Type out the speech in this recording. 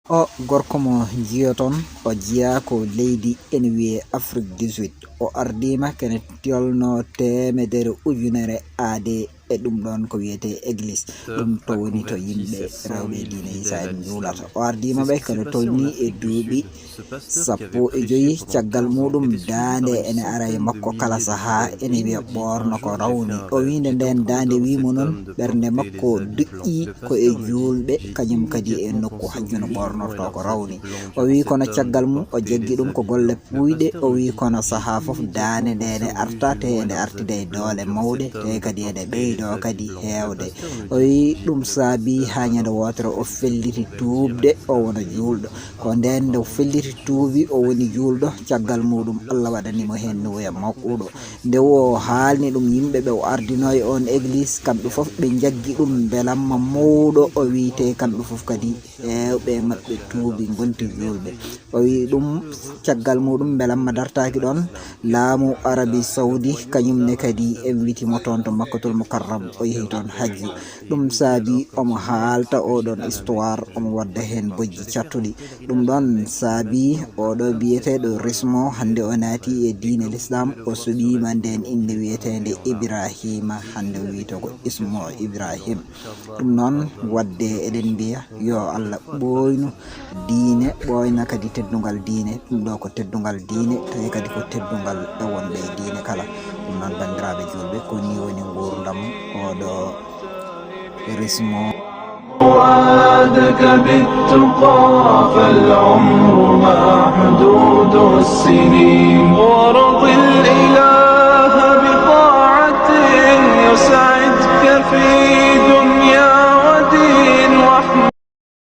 o gorko mo jiyoton o jiya ko leydi ene wiye Afrique du Sud o ardima kene tolno temedere ujunere aade e ɗum ɗon ko wiyete église ɗum to woni to yimɓe rewɓe diine isa en julata o ardima ɓe kene tolni e duuɓi 15 caggal muɗum dande ene ara e makko kala saaha ene wiya ɓorno ko rawni o winde nden dande wimo noon ɓernde makko duƴƴi ko e julɓe kañum kadi e nokku hajjuno ɓornorto ko rawni o wi kono caggal mum o jaggi ɗum ko golle puyɗe o wi kono saaha foof dande nde ene arta te ene artida e doole mawɗe te kadi ene ɓeydo kadi hewde o wi ɗum saabi ha ñande wotere o felliti tuubde o wona julɗo ko nden nde o felliti tuubi o woni julɗo caggal muɗum Allah waɗanimo hen nuwoya mawɗo nde o haalni ɗum yimɓeɓe o ardino e on église kamɓe foof ɓe jaggi ɗum belamma mawɗo o wite kamɓe foof kadi hewɓe maɓɓe tuubi gonti julɓe o wi ɗum caggal muɗum belamma dartaki ɗon laamu Arabie Saoudi kañumne kadi en witimo toon to Makkatul Mukarram o yehi toon hajju ɗum saabi omo haalta oɗon histoire omo wadda hen bojji cattuɗi ɗum ɗon saabi oɗo biyeteɗo Rismo hande o naati e diine l'islam o suɓima nden inde wiyetede Ibrahima hande o wiyete ko ismo Ibrahim ɗum noon wadde eɗen mbiya yo Allah ɓoynu diine ɓoyna kadi teddugal diine ɗum ɗo ko teddugal diine tawi kadi ko teddugal e wonɓe diine kala ɗum noon bandiraɓe julɓe ko ni woni gurdam oɗo Rismo فؤادك بالتقى فالعمر محدود السنين ورض الإله بطاعة يسعدك في دنيا